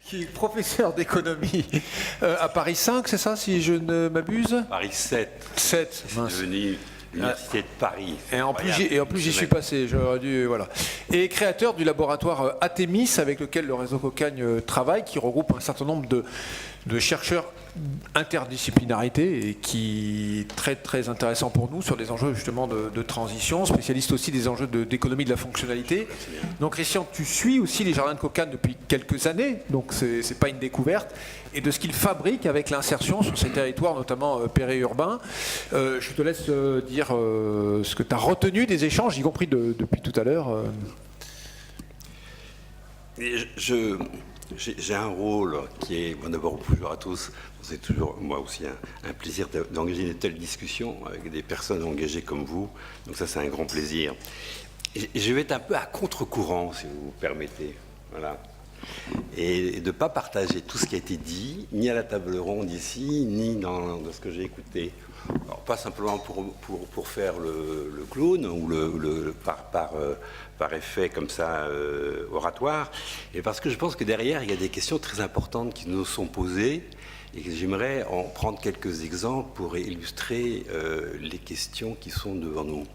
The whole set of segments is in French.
qui est professeur d'économie à Paris 5, c'est ça, si je ne m'abuse? Paris 7. 7, C'est devenu l'Université de Paris. Et en plus, j'y suis passé, j'aurais dû, voilà. Et créateur du laboratoire Atemis, avec lequel le réseau Cocagne travaille, qui regroupe un certain nombre de chercheurs interdisciplinarité et qui est très très intéressant pour nous sur les enjeux justement de transition, spécialiste aussi des enjeux d'économie de la fonctionnalité. Donc Christian, tu suis aussi les jardins de Cocagne depuis quelques années, donc c'est pas une découverte, et de ce qu'ils fabriquent avec l'insertion sur ces territoires, notamment périurbains. Je te laisse dire ce que tu as retenu des échanges, y compris depuis tout à l'heure. J'ai un rôle qui est, bon, d'abord bonjour à tous, c'est toujours moi aussi un plaisir d'engager de telles discussions avec des personnes engagées comme vous, donc ça c'est un grand plaisir. Et je vais être un peu à contre-courant si vous permettez, voilà, et de ne pas partager tout ce qui a été dit, ni à la table ronde ici, ni dans ce que j'ai écouté. Alors, pas simplement pour faire le clown ou par effet comme ça oratoire, et parce que je pense que derrière, il y a des questions très importantes qui nous sont posées et que j'aimerais en prendre quelques exemples pour illustrer les questions qui sont devant nous.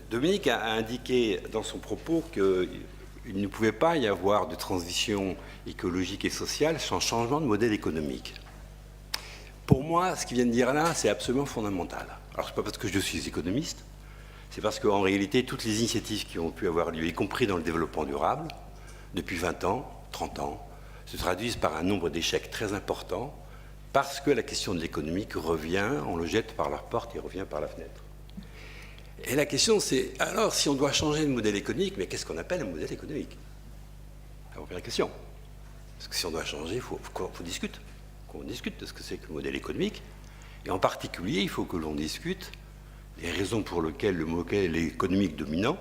Dominique a indiqué dans son propos qu'il ne pouvait pas y avoir de transition écologique et sociale sans changement de modèle économique. Pour moi, ce qu'il vient de dire là, c'est absolument fondamental. Alors, ce n'est pas parce que je suis économiste, c'est parce qu'en réalité, toutes les initiatives qui ont pu avoir lieu, y compris dans le développement durable, depuis 20 ans, 30 ans, se traduisent par un nombre d'échecs très importants, parce que la question de l'économique revient, on le jette par la porte et revient par la fenêtre. Et la question, c'est, alors, si on doit changer de modèle économique, mais qu'est-ce qu'on appelle un modèle économique? C'est la première question. Parce que si on doit changer, il faut discuter. On discute de ce que c'est que le modèle économique, et en particulier, il faut que l'on discute des raisons pour lesquelles le modèle économique dominant,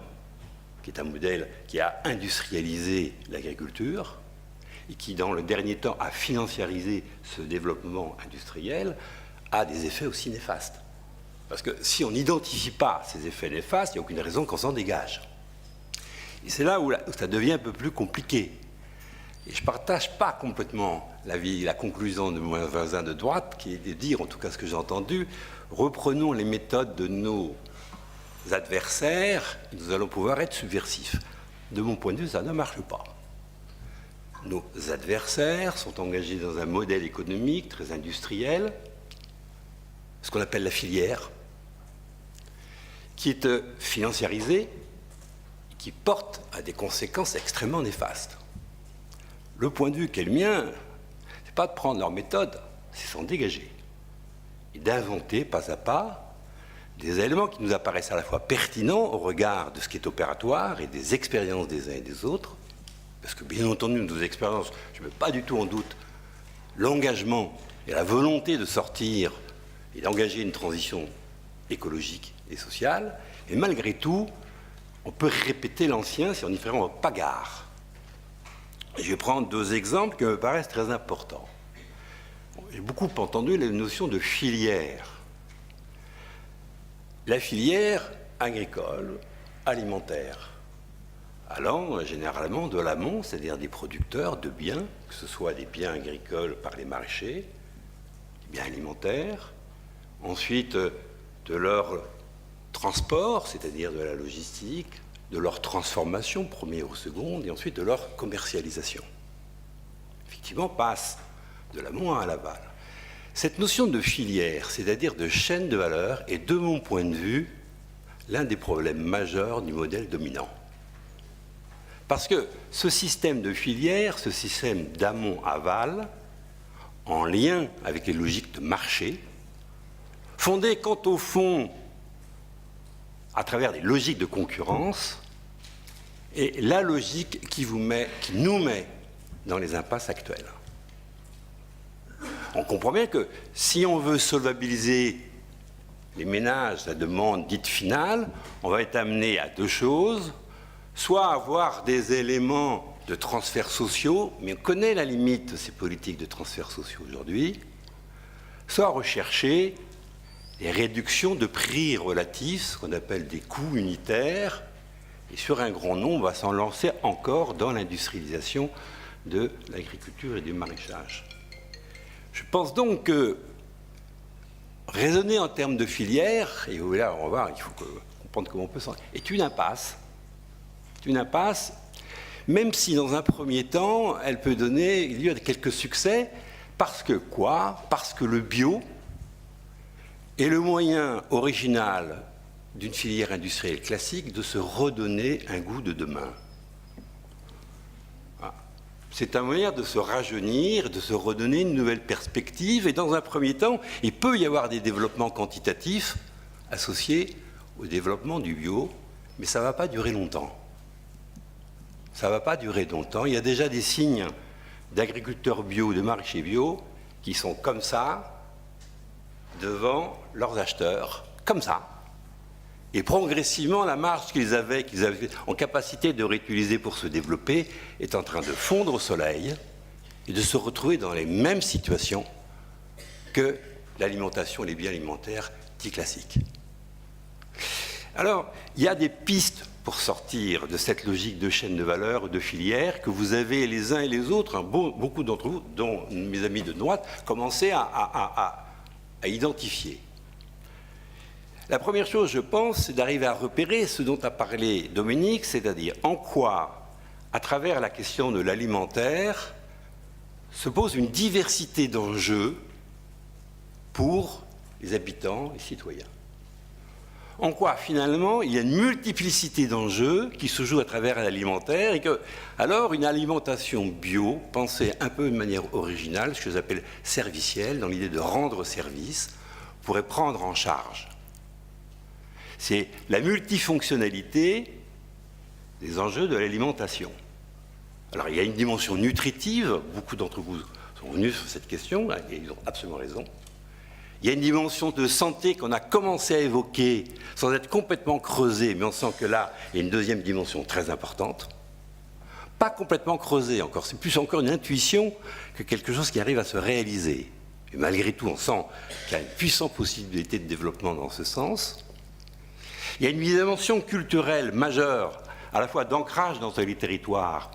qui est un modèle qui a industrialisé l'agriculture, et qui, dans le dernier temps, a financiarisé ce développement industriel, a des effets aussi néfastes. Parce que si on n'identifie pas ces effets néfastes, il n'y a aucune raison qu'on s'en dégage. Et c'est là où ça devient un peu plus compliqué. Et je ne partage pas complètement la conclusion de mon voisin de droite, qui est de dire, en tout cas ce que j'ai entendu, reprenons les méthodes de nos adversaires, et nous allons pouvoir être subversifs. De mon point de vue, ça ne marche pas. Nos adversaires sont engagés dans un modèle économique très industriel, ce qu'on appelle la filière, qui est financiarisé, qui porte à des conséquences extrêmement néfastes. Le point de vue qu'est le mien, c'est pas de prendre leur méthode, c'est s'en dégager et d'inventer pas à pas des éléments qui nous apparaissent à la fois pertinents au regard de ce qui est opératoire et des expériences des uns et des autres, parce que bien entendu, nos expériences, je ne mets pas du tout en doute l'engagement et la volonté de sortir et d'engager une transition écologique et sociale, et malgré tout, on peut répéter l'ancien si on y fait vraiment pas gare. Je vais prendre deux exemples qui me paraissent très importants. J'ai beaucoup entendu la notion de filière. La filière agricole, alimentaire, allant généralement de l'amont, c'est-à-dire des producteurs de biens, que ce soit des biens agricoles par les maraîchers, des biens alimentaires, ensuite de leur transport, c'est-à-dire de la logistique, de leur transformation, première ou seconde, et ensuite de leur commercialisation. Effectivement, passe de l'amont à l'aval. Cette notion de filière, c'est-à-dire de chaîne de valeur, est, de mon point de vue, l'un des problèmes majeurs du modèle dominant. Parce que ce système de filière, ce système d'amont-aval, en lien avec les logiques de marché, fondé quant au fond à travers des logiques de concurrence, et la logique qui nous met dans les impasses actuelles. On comprend bien que si on veut solvabiliser les ménages, la demande dite finale, on va être amené à deux choses, soit avoir des éléments de transferts sociaux, mais on connaît la limite de ces politiques de transferts sociaux aujourd'hui, soit rechercher des réductions de prix relatifs, ce qu'on appelle des coûts unitaires, et sur un grand nombre, on va s'en lancer encore dans l'industrialisation de l'agriculture et du maraîchage. Je pense donc que raisonner en termes de filière, et là on va voir, il faut comprendre comment on peut s'en... est une impasse. C'est une impasse, même si dans un premier temps, elle peut donner lieu à quelques succès, parce que quoi ? Parce que le bio est le moyen original d'une filière industrielle classique de se redonner un goût de demain. C'est un moyen de se rajeunir, de se redonner une nouvelle perspective. Et dans un premier temps, il peut y avoir des développements quantitatifs associés au développement du bio, mais ça ne va pas durer longtemps. Ça ne va pas durer longtemps. Il y a déjà des signes d'agriculteurs bio, de maraîchers bio, qui sont comme ça, devant leurs acheteurs, comme ça. Et progressivement, la marge qu'ils avaient en capacité de réutiliser pour se développer est en train de fondre au soleil et de se retrouver dans les mêmes situations que l'alimentation et les biens alimentaires dits classiques. Alors, il y a des pistes pour sortir de cette logique de chaîne de valeur, de filière, que vous avez les uns et les autres, beaucoup d'entre vous, dont mes amis de droite, commencé à identifier. La première chose, je pense, c'est d'arriver à repérer ce dont a parlé Dominique, c'est-à-dire en quoi, à travers la question de l'alimentaire, se pose une diversité d'enjeux pour les habitants et citoyens. En quoi, finalement, il y a une multiplicité d'enjeux qui se jouent à travers l'alimentaire et que, alors, une alimentation bio, pensée un peu de manière originale, ce que j'appelle servicielle, dans l'idée de rendre service, pourrait prendre en charge. C'est la multifonctionnalité des enjeux de l'alimentation. Alors, il y a une dimension nutritive, beaucoup d'entre vous sont venus sur cette question, et ils ont absolument raison. Il y a une dimension de santé qu'on a commencé à évoquer sans être complètement creusée, mais on sent que là, il y a une deuxième dimension très importante. Pas complètement creusée encore, c'est plus encore une intuition que quelque chose qui arrive à se réaliser. Et malgré tout, on sent qu'il y a une puissante possibilité de développement dans ce sens. Il y a une dimension culturelle majeure, à la fois d'ancrage dans les territoires,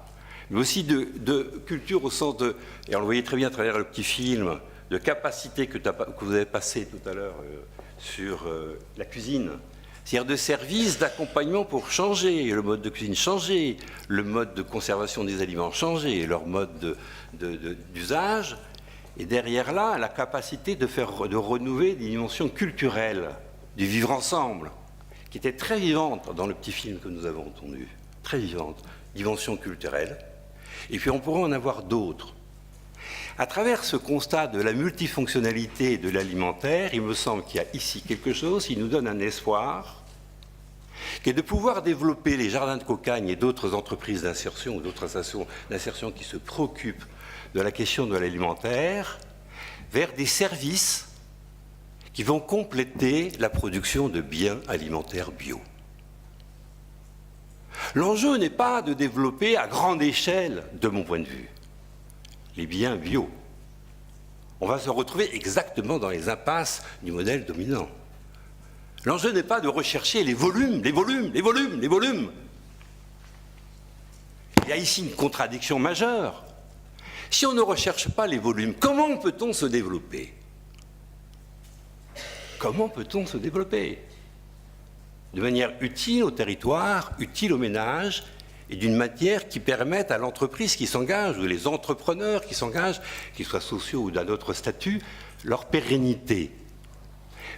mais aussi de culture au sens de, et on le voyait très bien à travers le petit film, de capacité que vous avez passé tout à l'heure sur la cuisine, c'est-à-dire de services d'accompagnement pour changer le mode de cuisine, changer le mode de conservation des aliments, changer leur mode d'usage, et derrière là, la capacité de renouveler des dimensions culturelles, du vivre ensemble, qui était très vivante dans le petit film que nous avons entendu, très vivante, dimension culturelle, et puis on pourrait en avoir d'autres. À travers ce constat de la multifonctionnalité de l'alimentaire, il me semble qu'il y a ici quelque chose qui nous donne un espoir, qui est de pouvoir développer les jardins de Cocagne et d'autres entreprises d'insertion ou d'autres associations d'insertion qui se préoccupent de la question de l'alimentaire vers des services qui vont compléter la production de biens alimentaires bio. L'enjeu n'est pas de développer à grande échelle, de mon point de vue, les biens bio. On va se retrouver exactement dans les impasses du modèle dominant. L'enjeu n'est pas de rechercher les volumes, les volumes, les volumes, les volumes. Il y a ici une contradiction majeure. Si on ne recherche pas les volumes, comment peut-on se développer ? Comment peut-on se développer ? De manière utile au territoire, utile aux ménages, et d'une matière qui permette à l'entreprise qui s'engage, ou les entrepreneurs qui s'engagent, qu'ils soient sociaux ou d'un autre statut, leur pérennité.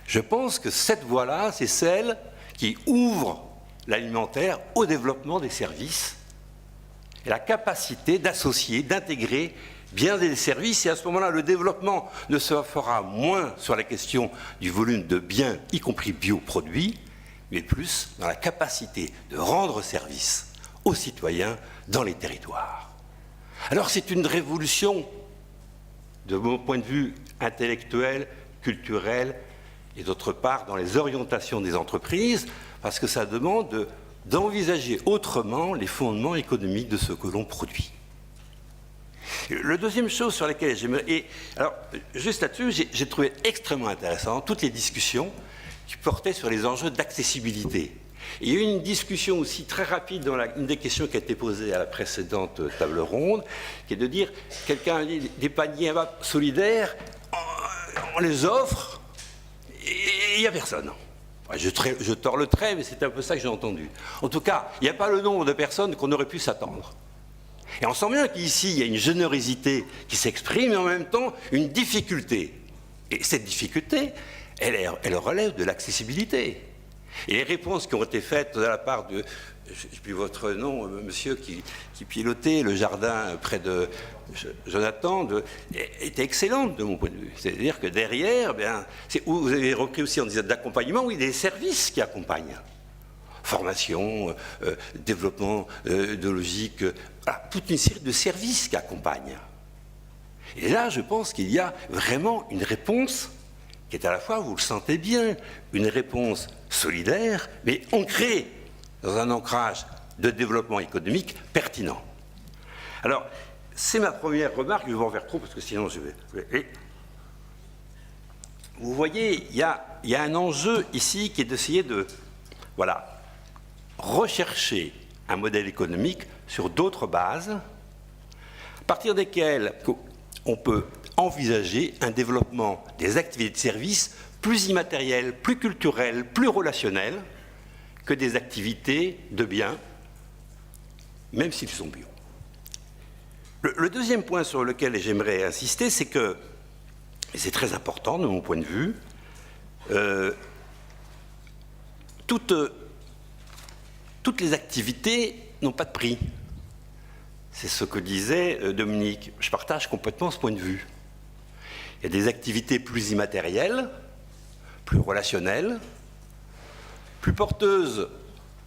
Je pense que cette voie-là, c'est celle qui ouvre l'alimentaire au développement des services et la capacité d'associer, d'intégrer bien des services. Et à ce moment-là, le développement ne se fera moins sur la question du volume de biens, y compris bioproduits, mais plus dans la capacité de rendre service aux citoyens dans les territoires. Alors c'est une révolution, de mon point de vue intellectuel, culturel, et d'autre part dans les orientations des entreprises, parce que ça demande d'envisager autrement les fondements économiques de ce que l'on produit. La deuxième chose sur laquelle j'aimerais... Et alors, juste là-dessus, j'ai trouvé extrêmement intéressant toutes les discussions qui portaient sur les enjeux d'accessibilité. Il y a eu une discussion aussi très rapide dans une des questions qui a été posée à la précédente table ronde, qui est de dire, quelqu'un a dit des paniers solidaires, on les offre et il n'y a personne. Je tords le trait, mais c'est un peu ça que j'ai entendu. En tout cas, il n'y a pas le nombre de personnes qu'on aurait pu s'attendre. Et on sent bien qu'ici, il y a une générosité qui s'exprime, et en même temps, une difficulté. Et cette difficulté, elle relève de l'accessibilité. Et les réponses qui ont été faites de la part de, je ne sais plus votre nom, monsieur qui pilotait le jardin près de Jonathan, étaient excellentes de mon point de vue. C'est-à-dire que derrière, vous avez repris aussi en disant d'accompagnement, oui, des services qui accompagnent. Formation, développement de logique, voilà, toute une série de services qui accompagnent. Et là, je pense qu'il y a vraiment une réponse qui est à la fois, vous le sentez bien, une réponse solidaire, mais ancrée dans un ancrage de développement économique pertinent. Alors, c'est ma première remarque, je vais en faire trop parce que sinon je vais... Et vous voyez, il y a un enjeu ici qui est d'essayer de, voilà, rechercher un modèle économique sur d'autres bases, à partir desquelles on peut envisager un développement des activités de service plus immatérielles, plus culturelles, plus relationnelles que des activités de biens, même s'ils sont bio. Le deuxième point sur lequel j'aimerais insister, c'est que, et c'est très important de mon point de vue, toutes les activités n'ont pas de prix. C'est ce que disait Dominique. Je partage complètement ce point de vue. Il y a des activités plus immatérielles, plus relationnelles, plus porteuses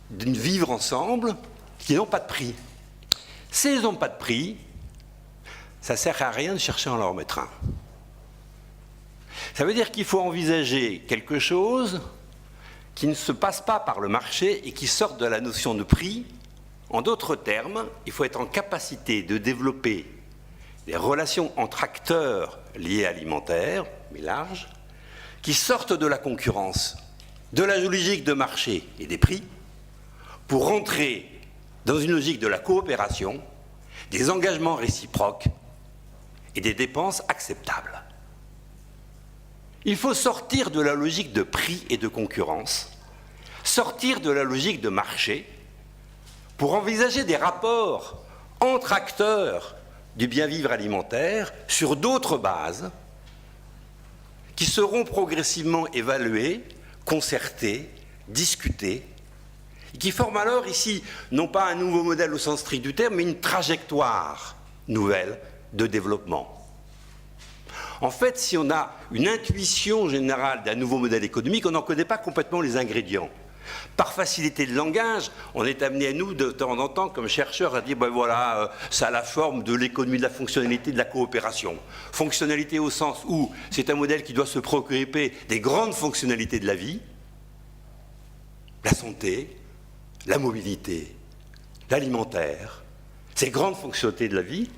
d'une vivre ensemble, qui n'ont pas de prix. Si elles n'ont pas de prix, ça ne sert à rien de chercher à en leur mettre un. Ça veut dire qu'il faut envisager quelque chose qui ne se passe pas par le marché et qui sorte de la notion de prix. En d'autres termes, il faut être en capacité de développer des relations entre acteurs liés à l'alimentaire, mais larges, qui sortent de la concurrence, de la logique de marché et des prix, pour rentrer dans une logique de la coopération, des engagements réciproques et des dépenses acceptables. Il faut sortir de la logique de prix et de concurrence, sortir de la logique de marché, pour envisager des rapports entre acteurs du bien-vivre alimentaire sur d'autres bases qui seront progressivement évaluées, concertées, discutées, et qui forment alors ici non pas un nouveau modèle au sens strict du terme, mais une trajectoire nouvelle de développement. En fait, si on a une intuition générale d'un nouveau modèle économique, on n'en connaît pas complètement les ingrédients. Par facilité de langage, on est amené à nous, de temps en temps, comme chercheurs, à dire ben voilà, ça a la forme de l'économie de la fonctionnalité, de la coopération. Fonctionnalité au sens où c'est un modèle qui doit se préoccuper des grandes fonctionnalités de la vie, la santé, la mobilité, l'alimentaire, ces grandes fonctionnalités de la vie,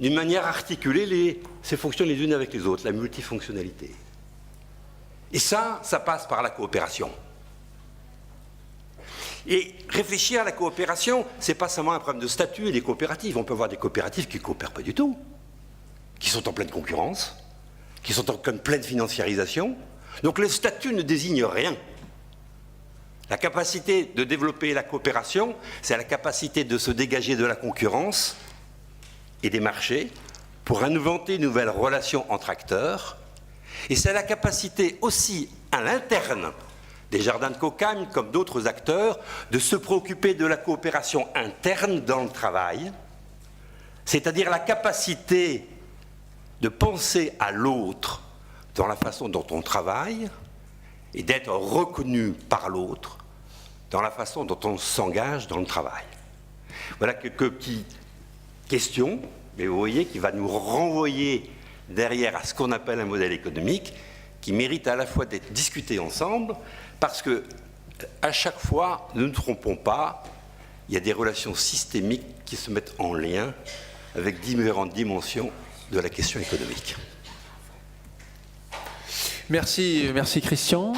d'une manière à articuler ces fonctions les unes avec les autres, la multifonctionnalité. Et ça passe par la coopération. Et réfléchir à la coopération, ce n'est pas seulement un problème de statut et des coopératives. On peut avoir des coopératives qui ne coopèrent pas du tout, qui sont en pleine concurrence, qui sont en pleine financiarisation. Donc le statut ne désigne rien. La capacité de développer la coopération, c'est la capacité de se dégager de la concurrence et des marchés pour inventer une nouvelle relation entre acteurs. Et c'est la capacité aussi à l'interne des jardins de Cocagne, comme d'autres acteurs, de se préoccuper de la coopération interne dans le travail, c'est-à-dire la capacité de penser à l'autre dans la façon dont on travaille et d'être reconnu par l'autre dans la façon dont on s'engage dans le travail. Voilà quelques petites questions, mais vous voyez, qui va nous renvoyer derrière à ce qu'on appelle un modèle économique qui mérite à la fois d'être discuté ensemble, parce que à chaque fois, ne nous trompons pas, il y a des relations systémiques qui se mettent en lien avec différentes dimensions de la question économique. Merci Christian.